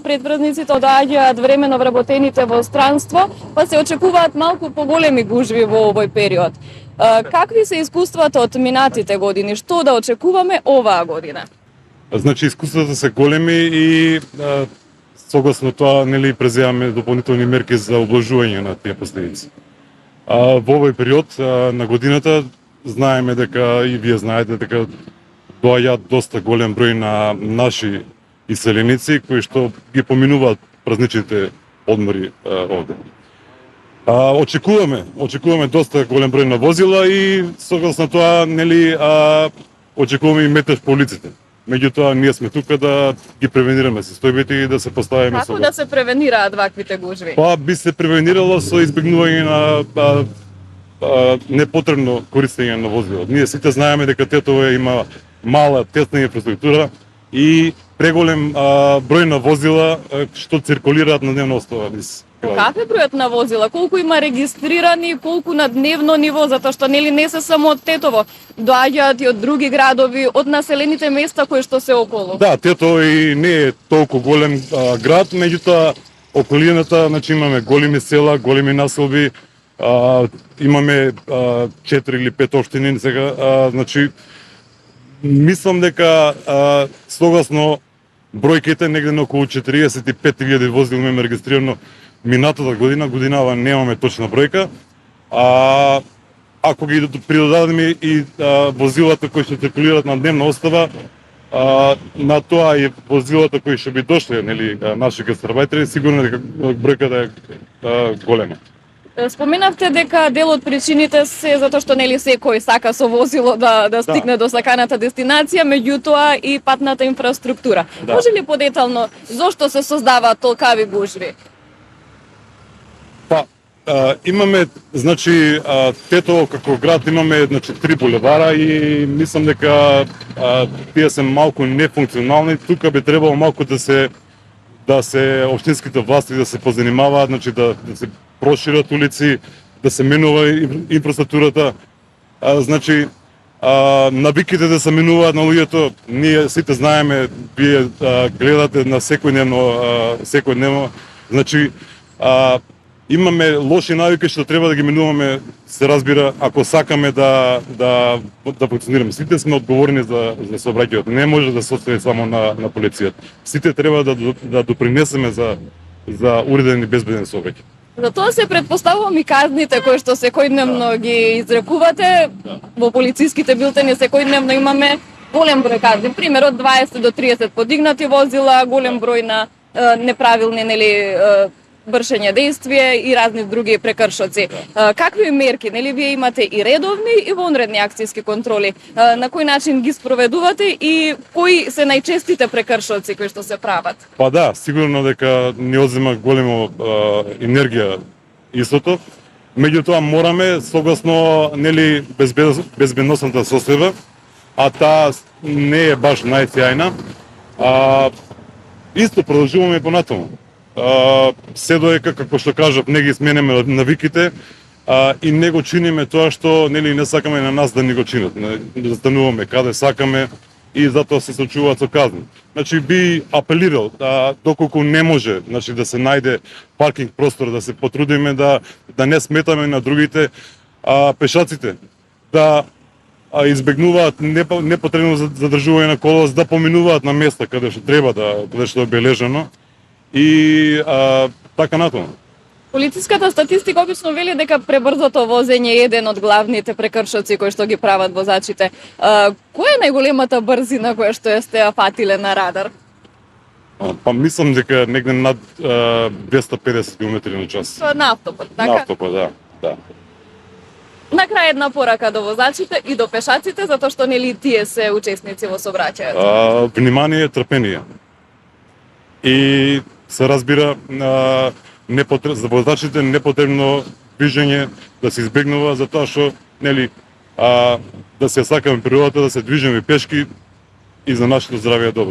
предпразниците доаѓаат времено вработените во странство, па се очекуваат малку поголеми гужви во овој период. Какви се искуствата од минатите години? Што да очекуваме оваа година? Значи искуствата се големи и согласно тоа нели преземаме дополнителни мерки за облажување на тие последици. Во овој период на годината знаеме дека и вие знаете дека доаѓаат доста голем број на наши иселеници кои што ги поминуваат празничните одмори овде. Очекуваме доста голем број на возила и согласно тоа нели очекуваме и метеж по улиците. Меѓутоа ние сме тука да ги превенираме состојбите и да се поставиме Како да се превенираат ваквите гужви? Па би се превенирало со избегнување на непотребно користење на возила. Ние сите знаеме дека Тетово има мала тесна инфраструктура и преголем број на возила што циркулираат на дневна основа низ градот. Каков е бројот на возила? Колку има регистрирани, колку на дневно ниво, затоа што нели не се само од Тетово, доаѓаат и од други градови, од населените места кои што се околу. Да, Тетово и не е толку голем град, меѓутоа околината, значи имаме големи села, големи населби, имаме 4 или 5 општини сега, значи мислам дека согласно бројките негде на околу 45.000 возила имаме регистрирано минатата годинава немаме точна бројка. Ако ги придодадеме и возилата кои што циркулираат на дневна основа, на тоа и возилата кои што би дошле, нели, наши гастарбајтери, сигурно дека бројката е голема. Споменавте дека дел од причините се затоа што нели секој сака со возило да стигне до саканата дестинација, меѓутоа и патната инфраструктура. Да. Може ли подетално зошто се создаваат толкави гужви? Па, имаме, значи, Тетово како град имаме, значи, 3 булевара и мислам дека тие се малку нефункционални. Тука би требало малку да се општинските власти да се позанимаваат, значи да се прошират улици, да се менува инфраструктурата. Значи, навиките да се менуваат на луѓето, ние сите знаеме, вие гледате на секојдневно, значи, имаме лоши навики што треба да ги менуваме, се разбира, ако сакаме да функционираме. Сите сме одговорни за сообраќајот. Не може да се остави само на полицијата. Сите треба да допринесеме за уреден и безбеден сообраќај. За тоа се предпоставувам и казните кои што секојдневно ги изрекувате. Во полициските билтени секојдневно имаме голем број казни. Пример од 20 до 30 подигнати возила, голем број на неправилни нели вршење действие и разни други прекршоци. Какви мерки, нели вие имате и редовни и вонредни акцијски контроли? На кој начин ги спроведувате и кои се најчестите прекршоци кои што се прават? Па да, сигурно дека ни одзема големо енергија истото. Меѓутоа мораме согласно нели безбедносната состојба, а таа не е баш најсјајна. Исто продолжуваме понатаму. Се доека, како што кажав, не ги сменеме навиките и не го чиниме тоа што нели не сакаме на нас да ни го чинат. Да стануваме каде сакаме и затоа се соочуваат со казни. Значи би апелирал доколку не може, значи да се најде паркинг простор, да се потрудиме да не сметаме на другите пешаците, да избегнуваат непотребно задржување на коловоз, да поминуваат на места каде што треба каде што е обележано. И така натаму. Полициската статистика обично вели дека пребрзото возење е еден од главните прекршоци кои што ги прават возачите. Која е најголемата брзина која што ја сте фатиле на радар? Па мислам дека негде над 250 км на час. На автопат, така? На автопат, да. На крај една порака до возачите и до пешаците, затоа што нели тие се учесници во сообраќајот. Внимание, трпение. И се разбира за возачите непотребно движење да се избегнува затоа што нели да се сакаме природата, да се движиме пешки и за нашето здравје е добро.